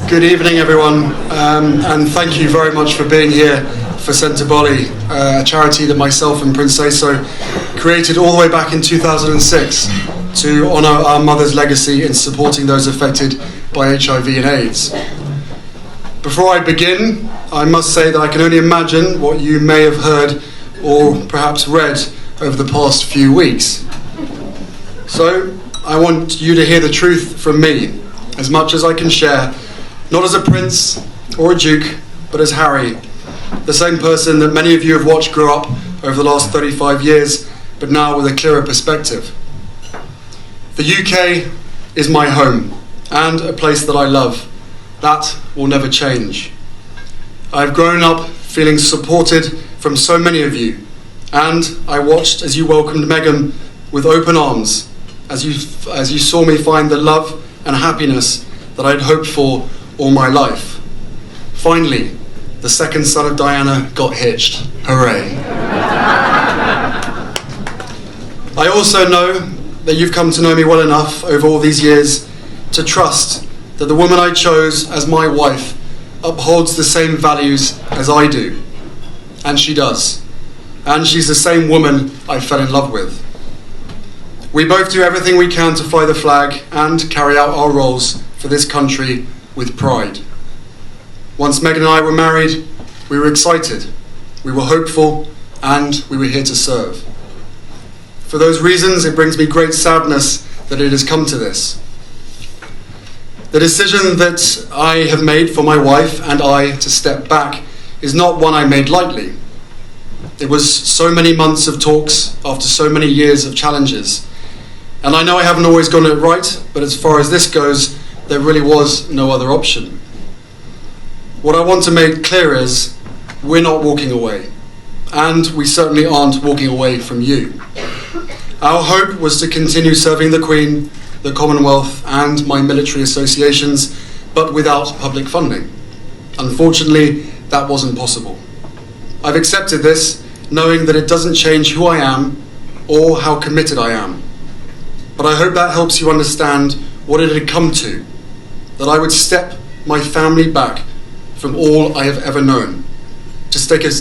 Good evening, everyone, and thank you very much for being here for Sentebale, a charity that myself and Prince Eso created all the way back in 2006 to honour our mother's legacy in supporting those affected by HIV and AIDS. Before I begin, I must say that I can only imagine what you may have heard or perhaps read over the past few weeks. So, I want you to hear the truth from me, as much as I can share, not as a prince or a duke, but as Harry, the same person that many of you have watched grow up over the last 35 years, but now with a clearer perspective. The UK is my home, and a place that I love. That will never change. I've grown up feeling supported from so many of you, and I watched as you welcomed Meghan with open arms, as you saw me find the love and happiness that I'd hoped for all my life. Finally, the second son of Diana got hitched. Hooray. I also know that you've come to know me well enough over all these years to trust that the woman I chose as my wife upholds the same values as I do. And she does. And she's the same woman I fell in love with. We both do everything we can to fly the flag and carry out our roles for this country with pride. Once Meghan and I were married, we were excited, we were hopeful, and we were here to serve. For those reasons, it brings me great sadness that it has come to this. The decision that I have made for my wife and I to step back is not one I made lightly. It was so many months of talks after so many years of challenges. And I know I haven't always gotten it right, but as far as this goes, there really was no other option. What I want to make clear is, we're not walking away, and we certainly aren't walking away from you. Our hope was to continue serving the Queen, the Commonwealth, and my military associations, but without public funding. Unfortunately, that wasn't possible. I've accepted this, knowing that it doesn't change who I am or how committed I am. But I hope that helps you understand what it had come to, that I would step my family back from all I have ever known, to take a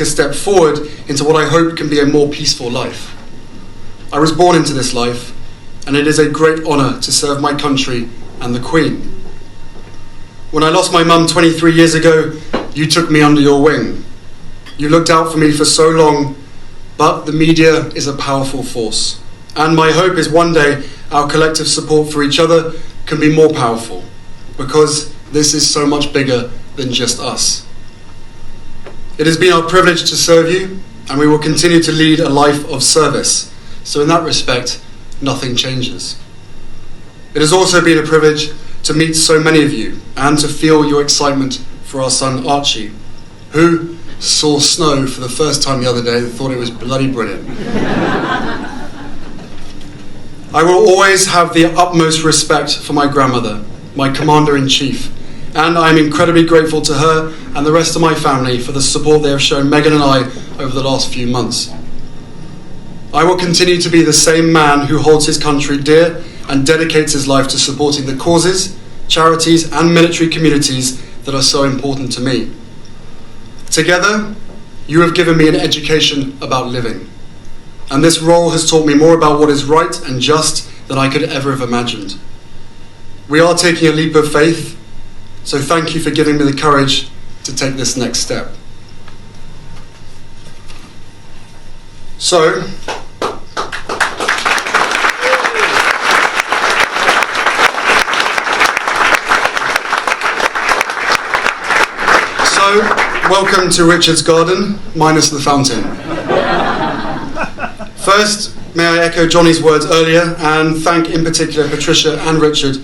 step forward into what I hope can be a more peaceful life. I was born into this life, and it is a great honour to serve my country and the Queen. When I lost my mum 23 years ago, you took me under your wing. You looked out for me for so long, but the media is a powerful force. And my hope is one day our collective support for each other can be more powerful, because this is so much bigger than just us. It has been our privilege to serve you, and we will continue to lead a life of service. So in that respect, nothing changes. It has also been a privilege to meet so many of you and to feel your excitement for our son Archie, who saw snow for the first time the other day and thought it was bloody brilliant. I will always have the utmost respect for my grandmother, my commander-in-chief, and I am incredibly grateful to her and the rest of my family for the support they have shown Meghan and I over the last few months. I will continue to be the same man who holds his country dear and dedicates his life to supporting the causes, charities and military communities that are so important to me. Together, you have given me an education about living. And this role has taught me more about what is right and just than I could ever have imagined. We are taking a leap of faith, so thank you for giving me the courage to take this next step. So, welcome to Richard's garden, minus the fountain. First, may I echo Johnny's words earlier and thank in particular Patricia and Richard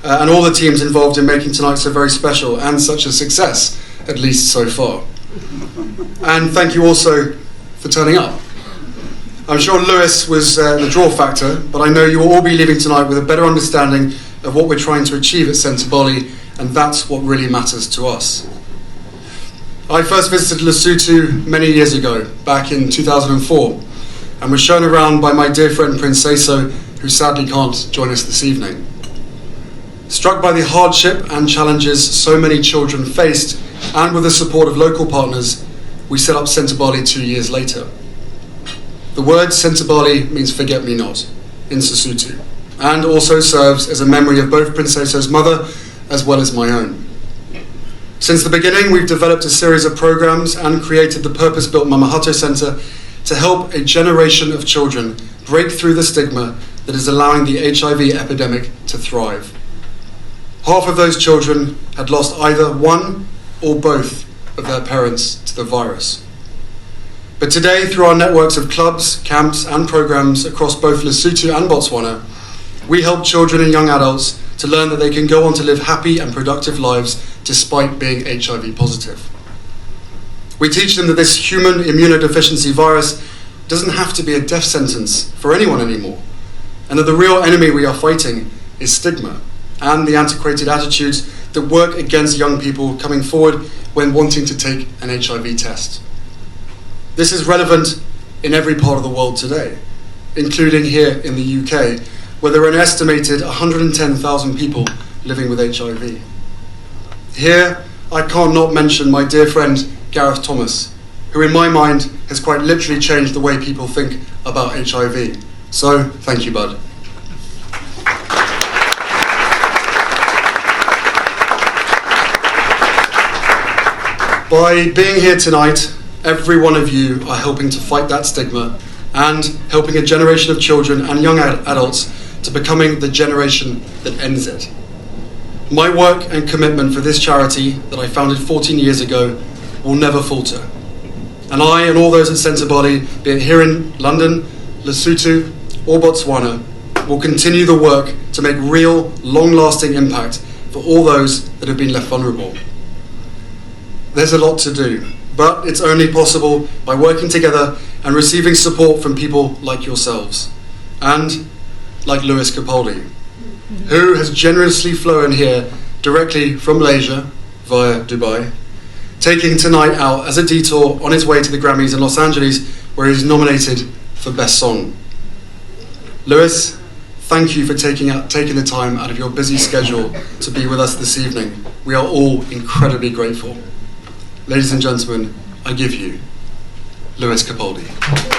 and all the teams involved in making tonight so very special and such a success, at least so far. And thank you also for turning up. I'm sure Lewis was the draw factor, but I know you will all be leaving tonight with a better understanding of what we're trying to achieve at Sentebale, and that's what really matters to us. I first visited Lesotho many years ago, back in 2004, and was shown around by my dear friend Prince Eso, who sadly can't join us this evening. Struck by the hardship and challenges so many children faced, and with the support of local partners, we set up Sentebale 2 years later. The word Sentebale means forget-me-not in Sesotho, and also serves as a memory of both Princeso's mother as well as my own. Since the beginning, we've developed a series of programs and created the purpose-built Mamahato Centre to help a generation of children break through the stigma that is allowing the HIV epidemic to thrive. Half of those children had lost either one or both of their parents to the virus. But today, through our networks of clubs, camps and programs across both Lesotho and Botswana, we help children and young adults to learn that they can go on to live happy and productive lives despite being HIV positive. We teach them that this human immunodeficiency virus doesn't have to be a death sentence for anyone anymore, and that the real enemy we are fighting is stigma and the antiquated attitudes that work against young people coming forward when wanting to take an HIV test. This is relevant in every part of the world today, including here in the UK, where there are an estimated 110,000 people living with HIV. Here, I can't not mention my dear friend Gareth Thomas, who in my mind has quite literally changed the way people think about HIV. So, thank you, bud. By being here tonight, every one of you are helping to fight that stigma and helping a generation of children and young adults to becoming the generation that ends it. My work and commitment for this charity that I founded 14 years ago will never falter. And I and all those at Sentebale, be it here in London, Lesotho or Botswana, will continue the work to make real, long-lasting impact for all those that have been left vulnerable. There's a lot to do, but it's only possible by working together and receiving support from people like yourselves, and like Lewis Capaldi, who has generously flown here directly from Malaysia via Dubai, taking tonight out as a detour on his way to the Grammys in Los Angeles, where he's nominated for Best Song. Lewis, thank you for taking the time out of your busy schedule to be with us this evening. We are all incredibly grateful. Ladies and gentlemen, I give you Lewis Capaldi.